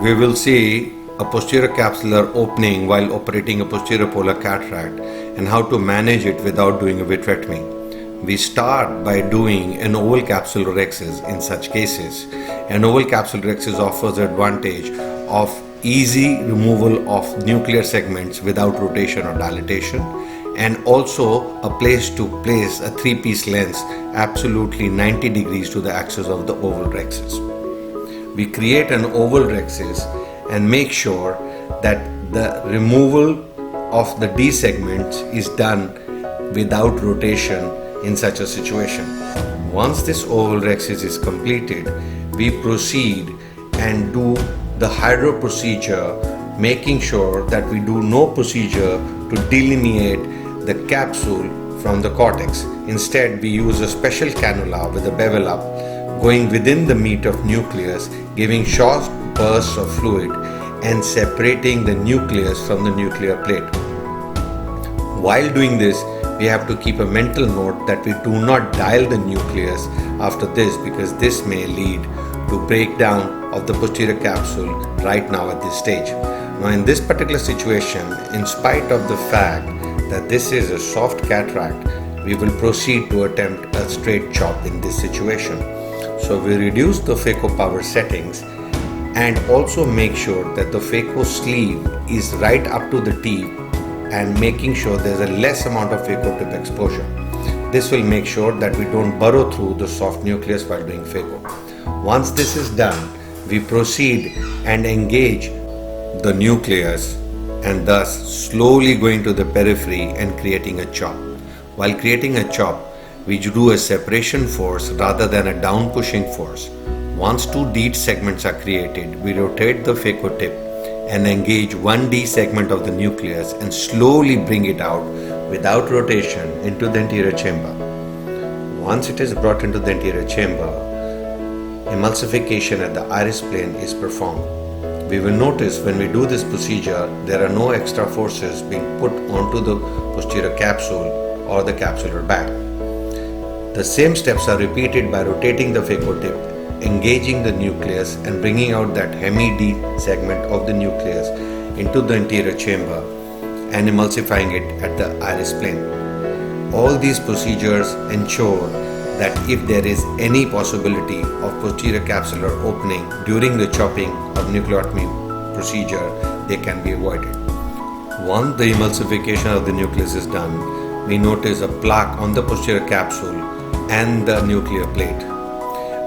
we will see a posterior capsular opening while operating a posterior polar cataract and how to manage it without doing a vitrectomy. We start by doing an oval capsulorhexis in such cases. An oval capsulorhexis offers the advantage of easy removal of nuclear segments without rotation or dilatation, and also a place to place a 3-piece lens absolutely 90 degrees to the axis of the oval rhexis. We create an oval rhexis and make sure that the removal of the D segments is done without rotation in such a situation. Once this oval rhexis is completed, we proceed and do the hydro procedure, making sure that we do no procedure to delineate the capsule from the cortex. Instead, we use a special cannula with a bevel up, going within the meat of nucleus, giving short bursts of fluid and separating the nucleus from the nuclear plate. While doing this, we have to keep a mental note that we do not dial the nucleus after this, because this may lead to breakdown of the posterior capsule right now at this stage. Now, in this particular situation, in spite of the fact that this is a soft cataract, we will proceed to attempt a straight chop in this situation. So we reduce the phaco power settings and also make sure that the phaco sleeve is right up to the tip and making sure there's a less amount of phaco tip exposure. This will make sure that we don't burrow through the soft nucleus while doing phaco. Once this is done, we proceed and engage the nucleus and thus slowly going to the periphery and creating a chop. While creating a chop, we do a separation force rather than a down pushing force. Once 2 D segments are created, we rotate the phaco tip and engage 1 D segment of the nucleus and slowly bring it out without rotation into the anterior chamber. Once it is brought into the anterior chamber, emulsification at the iris plane is performed. We will notice when we do this procedure, there are no extra forces being put onto the posterior capsule or the capsular bag. The same steps are repeated by rotating the phaco tip, engaging the nucleus and bringing out that hemi-D segment of the nucleus into the anterior chamber and emulsifying it at the iris plane. All these procedures ensure that if there is any possibility of posterior capsular opening during the chopping of nucleotomy procedure, they can be avoided. Once the emulsification of the nucleus is done, we notice a plaque on the posterior capsule and the nuclear plate.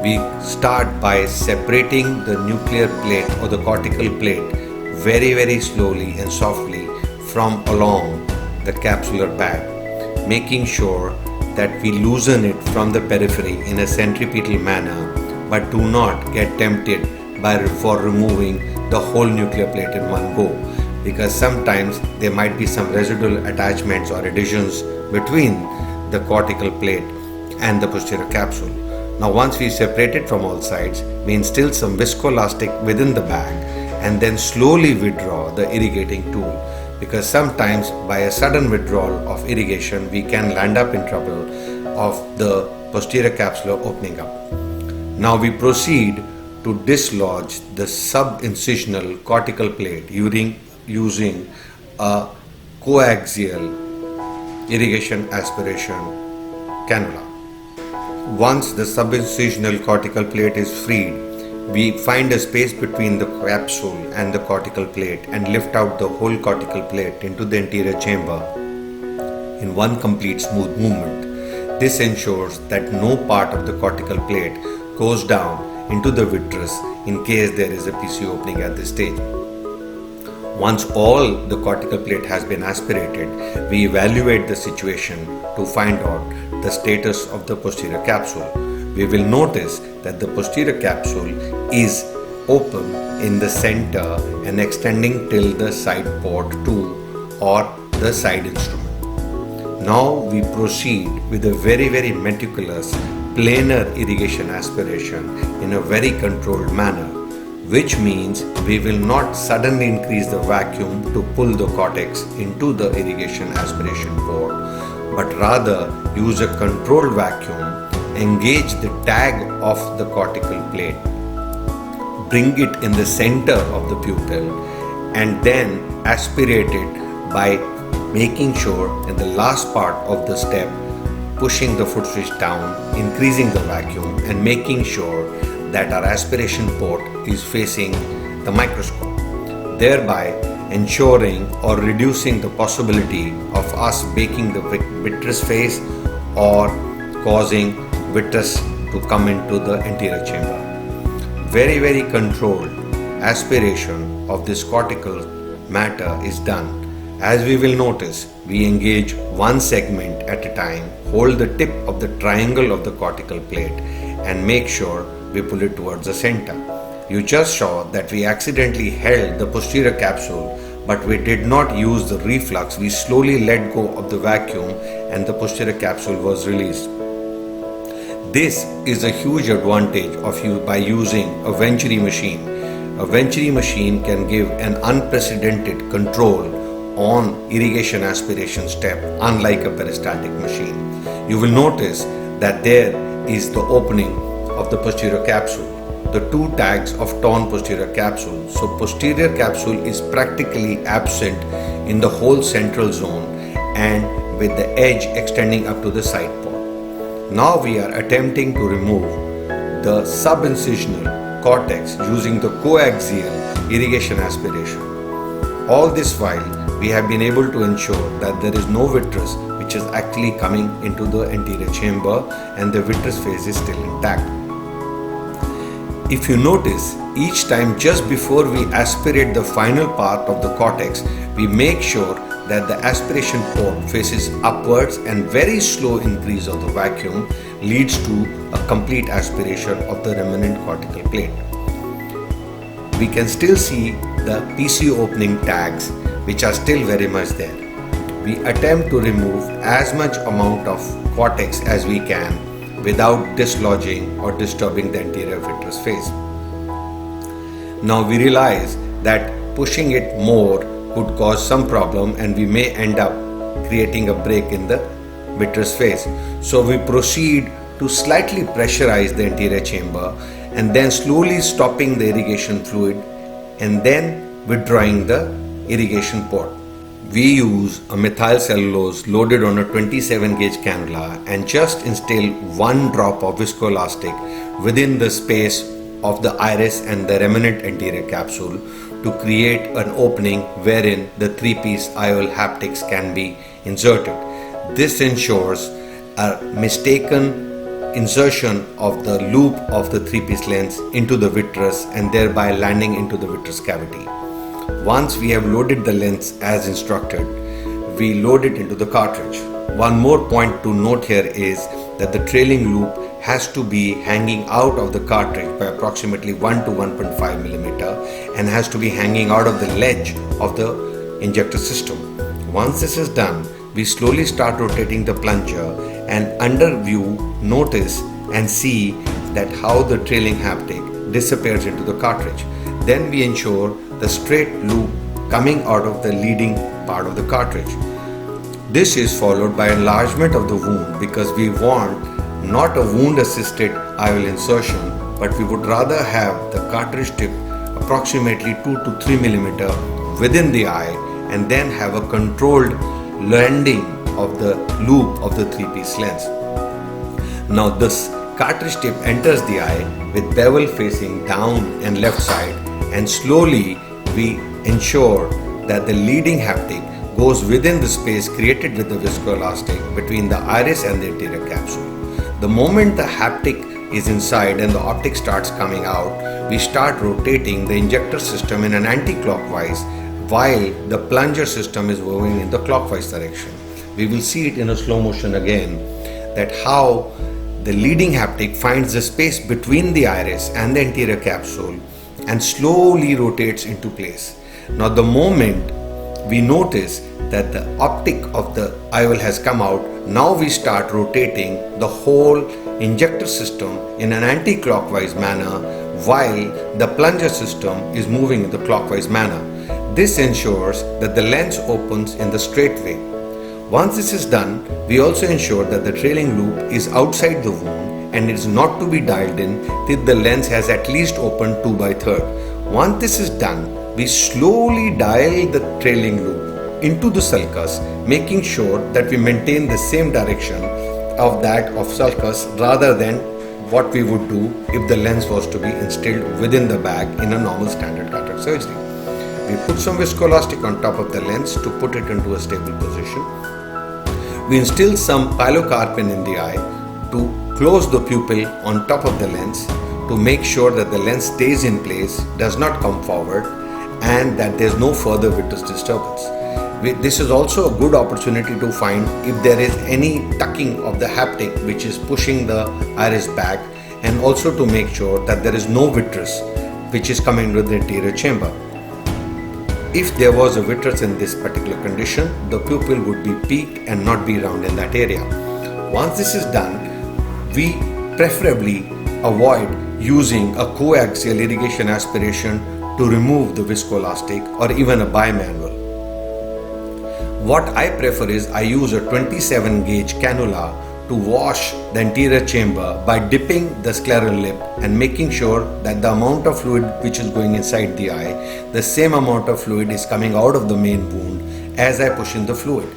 We start by separating the nuclear plate or the cortical plate very slowly and softly from along the capsular bag, making sure that we loosen it from the periphery in a centripetal manner, but do not get tempted for removing the whole nuclear plate in one go, because sometimes there might be some residual attachments or adhesions between the cortical plate and the posterior capsule. Now, once we separate it from all sides, we instill some viscoelastic within the bag and then slowly withdraw the irrigating tool, because sometimes by a sudden withdrawal of irrigation we can land up in trouble of the posterior capsular opening up. Now we proceed to dislodge the subincisional cortical plate using a coaxial irrigation aspiration cannula. Once the subincisional cortical plate is freed, we find a space between the capsule and the cortical plate and lift out the whole cortical plate into the anterior chamber in one complete smooth movement. This ensures that no part of the cortical plate goes down into the vitreous in case there is a PC opening at this stage. Once all the cortical plate has been aspirated, we evaluate the situation to find out the status of the posterior capsule. We will notice that the posterior capsule is open in the center and extending till the side port 2 or the side instrument. Now we proceed with a very meticulous planar irrigation aspiration in a very controlled manner, which means we will not suddenly increase the vacuum to pull the cortex into the irrigation aspiration port, but rather use a controlled vacuum, engage the tag of the cortical plate, bring it in the center of the pupil and then aspirate it by making sure in the last part of the step, pushing the foot switch down, increasing the vacuum and making sure that our aspiration port is facing the microscope, thereby ensuring or reducing the possibility of us baking the vitreous phase or causing vitreous to come into the anterior chamber. Very, very controlled aspiration of this cortical matter is done. As we will notice, we engage one segment at a time, hold the tip of the triangle of the cortical plate and make sure we pull it towards the center. You just saw that we accidentally held the posterior capsule, but we did not use the reflux. We slowly let go of the vacuum and the posterior capsule was released. This is a huge advantage of you by using a Venturi machine. A Venturi machine can give an unprecedented control on irrigation aspiration step, unlike a peristaltic machine. You will notice that there is the opening of the posterior capsule, the two tags of torn posterior capsule. So posterior capsule is practically absent in the whole central zone and with the edge extending up to the side port. Now we are attempting to remove the subincisional cortex using the coaxial irrigation aspiration. All this while we have been able to ensure that there is no vitreous which is actually coming into the anterior chamber and the vitreous phase is still intact. If you notice, each time just before we aspirate the final part of the cortex, we make sure that the aspiration port faces upwards and very slow increase of the vacuum leads to a complete aspiration of the remnant cortical plate. We can still see the PC opening tags which are still very much there. We attempt to remove as much amount of cortex as we can without dislodging or disturbing the anterior vitreous phase. Now we realize that pushing it more could cause some problem and we may end up creating a break in the vitreous phase. So we proceed to slightly pressurize the anterior chamber and then slowly stopping the irrigation fluid and then withdrawing the irrigation port. We use a methyl cellulose loaded on a 27 gauge cannula and just instill one drop of viscoelastic within the space of the iris and the remnant anterior capsule to create an opening wherein the three-piece IOL haptics can be inserted. This ensures a mistaken insertion of the loop of the three-piece lens into the vitreous and thereby landing into the vitreous cavity. Once we have loaded the lens as instructed, we load it into the cartridge. One more point to note here is that the trailing loop has to be hanging out of the cartridge by approximately 1 to 1.5 millimeter and has to be hanging out of the ledge of the injector system. Once this is done, we slowly start rotating the plunger and under view notice and see that how the trailing haptic disappears into the cartridge. Then we ensure the straight loop coming out of the leading part of the cartridge. This is followed by enlargement of the wound because we want not a wound assisted IOL insertion, but we would rather have the cartridge tip approximately 2 to 3 millimeter within the eye and then have a controlled landing of the loop of the three-piece lens. Now this cartridge tip enters the eye with bevel facing down and left side and slowly we ensure that the leading haptic goes within the space created with the viscoelastic between the iris and the anterior capsule. The moment the haptic is inside and the optic starts coming out, we start rotating the injector system in an anti-clockwise while the plunger system is moving in the clockwise direction. We will see it in a slow motion again, that how the leading haptic finds the space between the iris and the anterior capsule and slowly rotates into place. Now the moment we notice that the optic of the IOL has come out, now we start rotating the whole injector system in an anti-clockwise manner while the plunger system is moving in the clockwise manner. This ensures that the lens opens in the straight way. Once this is done, we also ensure that the trailing loop is outside the wound and is not to be dialed in till the lens has at least opened 2 by 3rd. Once this is done, we slowly dial the trailing loop into the sulcus, making sure that we maintain the same direction of that of sulcus rather than what we would do if the lens was to be instilled within the bag in a normal standard cataract surgery. We put some viscoelastic on top of the lens to put it into a stable position. We instill some pilocarpine in the eye to close the pupil on top of the lens to make sure that the lens stays in place, does not come forward, and that there is no further vitreous disturbance. This is also a good opportunity to find if there is any tucking of the haptic which is pushing the iris back, and also to make sure that there is no vitreous which is coming with the anterior chamber. If there was a vitreous in this particular condition, the pupil would be peaked and not be round in that area. Once this is done, we preferably avoid using a coaxial irrigation aspiration to remove the viscoelastic or even a bimanual. What I prefer is I use a 27 gauge cannula to wash the anterior chamber by dipping the scleral lip and making sure that the amount of fluid which is going inside the eye, the same amount of fluid is coming out of the main wound as I push in the fluid.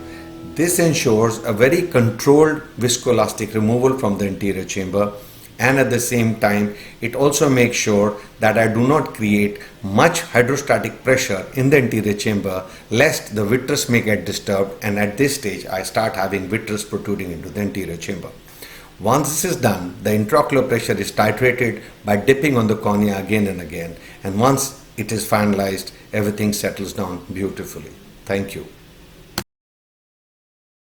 This ensures a very controlled viscoelastic removal from the anterior chamber, and at the same time it also makes sure that I do not create much hydrostatic pressure in the anterior chamber lest the vitreous may get disturbed, and at this stage I start having vitreous protruding into the anterior chamber. Once this is done, the intraocular pressure is titrated by dipping on the cornea again and again, and once it is finalized, everything settles down beautifully. Thank you.